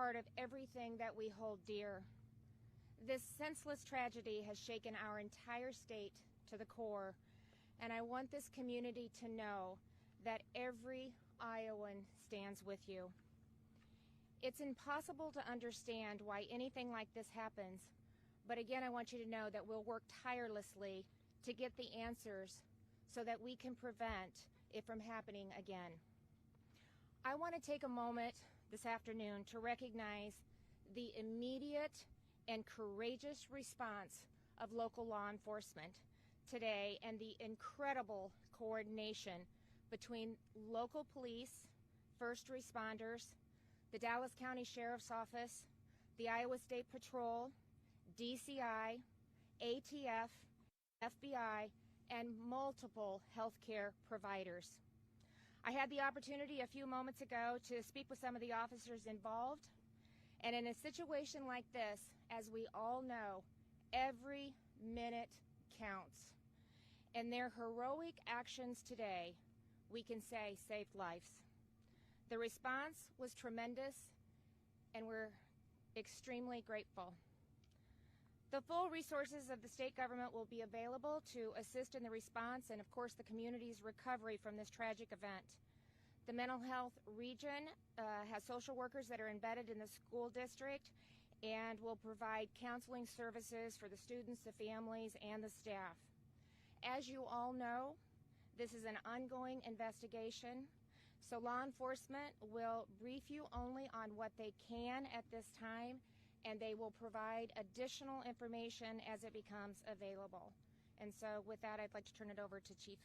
part of everything that we hold dear. This senseless tragedy has shaken our entire state to the core, and I want this community to know that every Iowan stands with you. It's impossible to understand why anything like this happens, but again, I want you to know that we'll work tirelessly to get the answers so that we can prevent it from happening again. I want to take a moment this afternoon to recognize the immediate and courageous response of local law enforcement today and the incredible coordination between local police, first responders, the Dallas County Sheriff's Office, the Iowa State Patrol, DCI, ATF, FBI, and multiple healthcare providers. I had the opportunity a few moments ago to speak with some of the officers involved, and in a situation like this, as we all know, every minute counts. And their heroic actions today, we can say, saved lives. The response was tremendous, and we're extremely grateful. The full resources of the state government will be available to assist in the response and, of course, the community's recovery from this tragic event. The mental health region has social workers that are embedded in the school district and will provide counseling services for the students, the families, and the staff. As you all know, this is an ongoing investigation, so law enforcement will brief you only on what they can at this time, and they will provide additional information as it becomes available. And so with that, I'd like to turn it over to the Chief.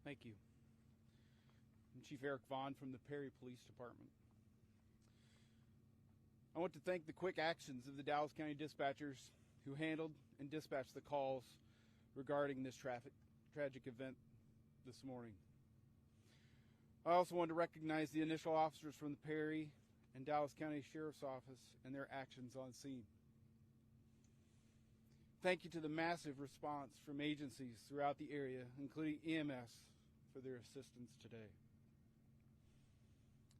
Thank you. I'm Chief Eric Vaughn from the Perry Police Department. I want to thank the quick actions of the Dallas County dispatchers who handled and dispatched the calls regarding this tragic event this morning. I also want to recognize the initial officers from the Perry and Dallas County Sheriff's Office and their actions on scene. Thank you to the massive response from agencies throughout the area, including EMS, for their assistance today.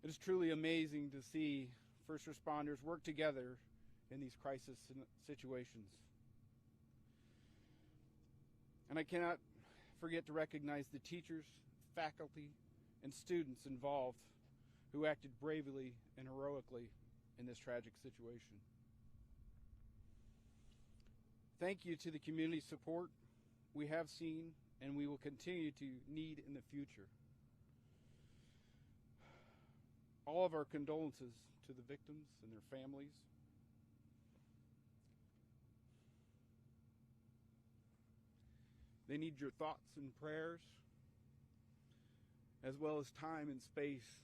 It is truly amazing to see first responders work together in these crisis situations. And I cannot forget to recognize the teachers, faculty, and students involved who acted bravely and heroically in this tragic situation. Thank you to the community support we have seen and we will continue to need in the future. All of our condolences to the victims and their families. They need your thoughts and prayers, as well as time and space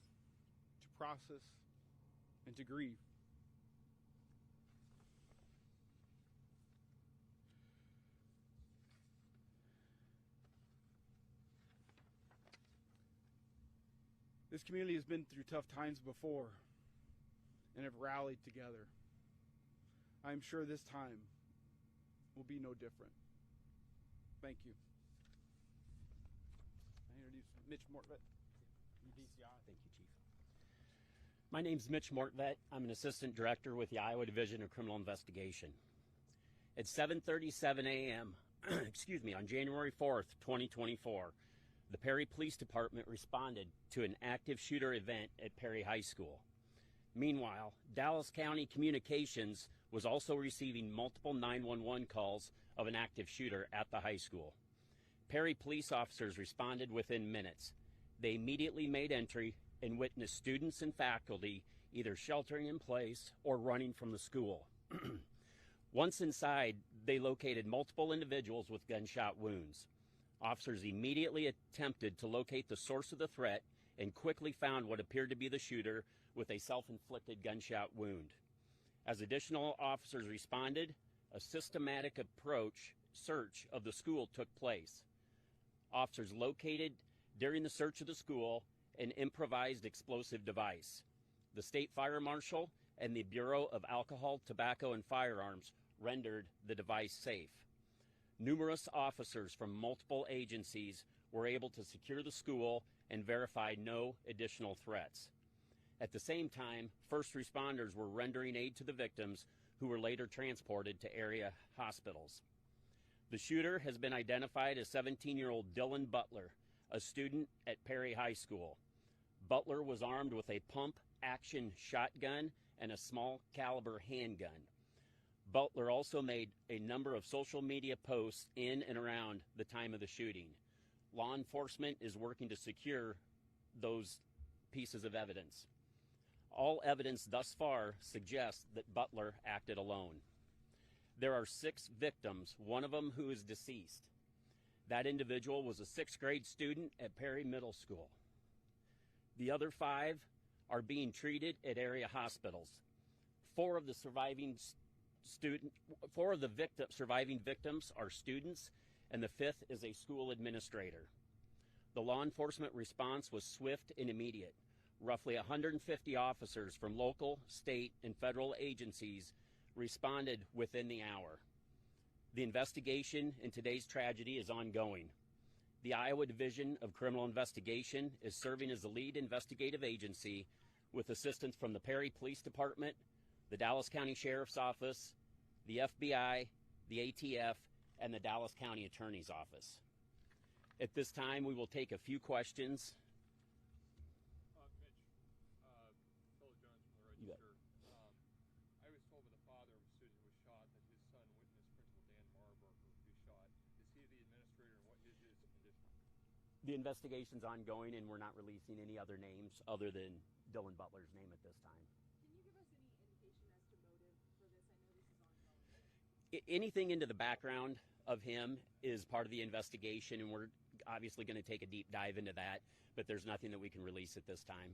to process and to grieve. This community has been through tough times before and have rallied together. I'm sure this time will be no different. Thank you. I introduce Mitch Mortvet, DCI. Thank you, Chief. My name's Mitch Mortvet. I'm an assistant director with the Iowa Division of Criminal Investigation. At 7:37 a.m., on January 4th, 2024, the Perry Police Department responded to an active shooter event at Perry High School. Meanwhile, Dallas County Communications was also receiving multiple 911 calls of an active shooter at the high school. Perry police officers responded within minutes. They immediately made entry and witnessed students and faculty either sheltering in place or running from the school. Once inside, they located multiple individuals with gunshot wounds. Officers immediately attempted to locate the source of the threat and quickly found what appeared to be the shooter with a self-inflicted gunshot wound. As additional officers responded, a systematic search of the school took place. Officers located during the search of the school an improvised explosive device. The State Fire Marshal and the Bureau of Alcohol, Tobacco, and Firearms rendered the device safe. Numerous officers from multiple agencies were able to secure the school and verify no additional threats. At the same time, first responders were rendering aid to the victims, who were later transported to area hospitals. The shooter has been identified as 17-year-old Dylan Butler, a student at Perry High School. Butler was armed with a pump-action shotgun and a small caliber handgun. Butler also made a number of social media posts in and around the time of the shooting. Law enforcement is working to secure those pieces of evidence. All evidence thus far suggests that Butler acted alone. There are 6 victims, one of them who is deceased. That individual was a 6th grade student at Perry Middle School. The other 5 are being treated at area hospitals. 4 of the surviving victims are students, and the 5th is a school administrator. The law enforcement response was swift and immediate. Roughly 150 officers from local, state, and federal agencies responded within the hour. The investigation in today's tragedy is ongoing. The Iowa Division of Criminal Investigation is serving as the lead investigative agency with assistance from the Perry Police Department, the Dallas County Sheriff's Office, the FBI, the ATF, and the Dallas County Attorney's Office. At this time, we will take a few questions. Mitch, Phil Jones from the Register. I was told by the father of a student who was shot that his son witnessed Principal Dan Marburger be shot. Is he the administrator, and what is his condition? The investigation's ongoing, and we're not releasing any other names other than Dylan Butler's name at this time. Can you give us any indication as to motive for this? I know this is ongoing. Anything into the background of him is part of the investigation, and we're obviously going to take a deep dive into that, but there's nothing that we can release at this time.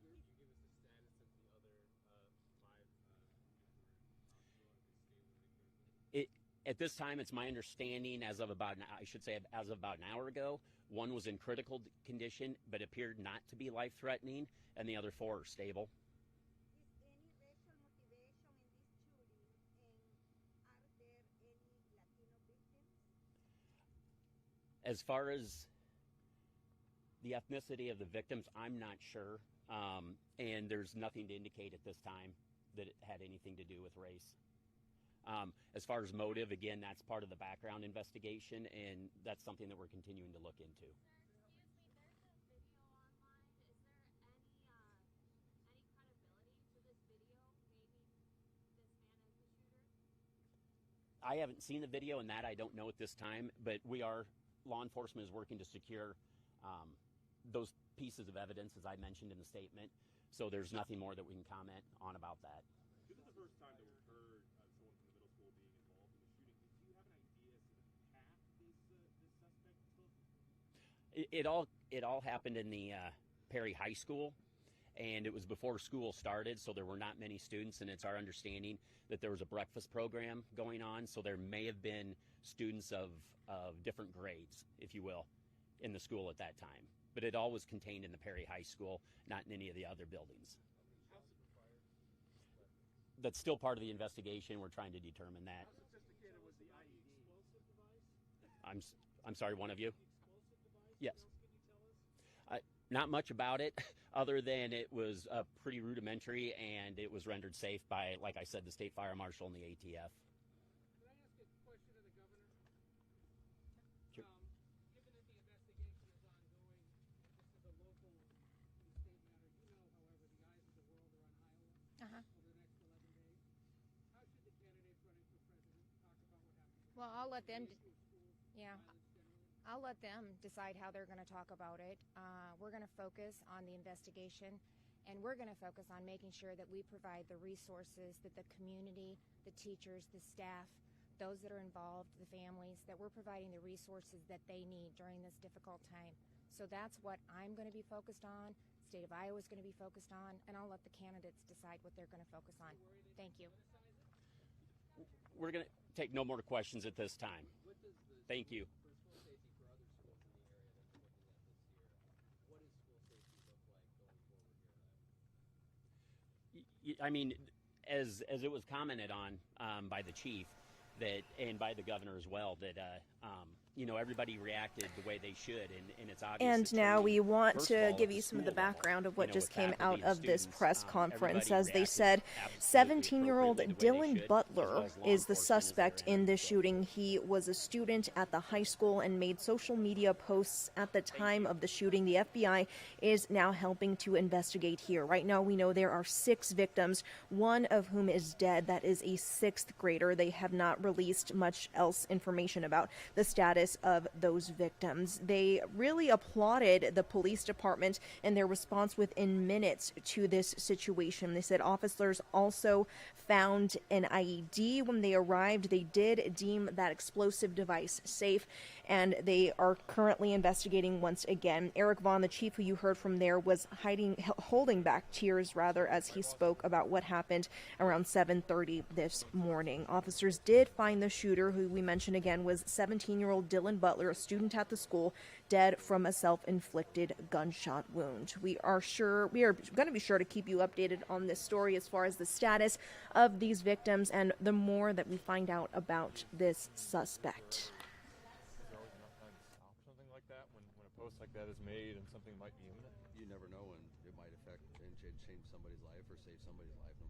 Can you give us the status of the other 5 At this time, it's my understanding as of about an hour ago, one was in critical condition but appeared not to be life-threatening, and the other 4 are stable. Is any racial motivation in this shooting, and are there any Latino victims? As far as the ethnicity of the victims, I'm not sure, and there's nothing to indicate at this time that it had anything to do with race. As far as motive, again, that's part of the background investigation, and that's something that we're continuing to look into. I haven't seen the video, and that I don't know at this time, but law enforcement is working to secure those pieces of evidence, as I mentioned in the statement, so there's nothing more that we can comment on about that. This is the first time that we've heard someone from the middle school being involved in the shooting. Do you have an idea as to the path this suspect took? It all happened in the Perry High School, and it was before school started, so there were not many students, and it's our understanding that there was a breakfast program going on, so there may have been students of different grades, if you will, in the school at that time. But it all was contained in the Perry High School, not in any of the other buildings. That's still part of the investigation. We're trying to determine that. How sophisticated was the IED? Explosive device? I'm sorry, one of you? Explosive device? Yes. What else can you tell us? Not much about it, other than it was pretty rudimentary, and it was rendered safe by, like I said, the State Fire Marshal and the ATF. Can I ask a question of the governor? Sure. Given that the investigation is ongoing, this is a local and state matter. You know, however, the eyes of the world are on Iowa over the next 11 days. How should the candidates running for president talk about what happened? Well, I'll let them. Schools, Yeah. violence generally? I'll let them decide how they're going to talk about it. We're going to focus on the investigation, and we're going to focus on making sure that we provide the resources that the community, the teachers, the staff, those that are involved, the families, that we're providing the resources that they need during this difficult time. So that's what I'm going to be focused on, State of Iowa is going to be focused on, and I'll let the candidates decide what they're going to focus on. Thank you. We're going to take no more questions at this time. What does the Thank you. for school safety for other schools in the area that we're looking at this year? What does school safety look like going forward here in Iowa? I mean, as it was commented on by the chief, that and by the governor as well, that everybody reacted the way they should, and it's obvious. And it's now really, we want first of to all, give at you the some of the school level, background of what just with came faculty out and of this students, press conference. everybody As they reacted said, absolutely 17-year-old appropriately the way they Dylan should, Butler as well as law is the enforcement as suspect they're in this handling shooting. He was a student at the high school and made social media posts at the time of the shooting. The FBI is now helping to investigate here. Right now, we know there are 6 victims, one of whom is dead. That is a 6th grader. They have not released much else information about the status of those victims. They really applauded the police department and their response within minutes to this situation. They said officers also found an IED when they arrived. They did deem that explosive device safe, and they are currently investigating once again. Eric Vaughn, the chief who you heard from there, was holding back tears rather as he spoke about what happened around 7:30 this morning. Officers did find the shooter, who we mentioned again was 17-year-old Dylan Butler, a student at the school, dead from a self-inflicted gunshot wound. We are going to be sure to keep you updated on this story as far as the status of these victims and the more that we find out about this suspect. Is there always enough time to stop something like that when a post like that is made and something might be imminent? You never know when it might affect and change somebody's life or save somebody's life, no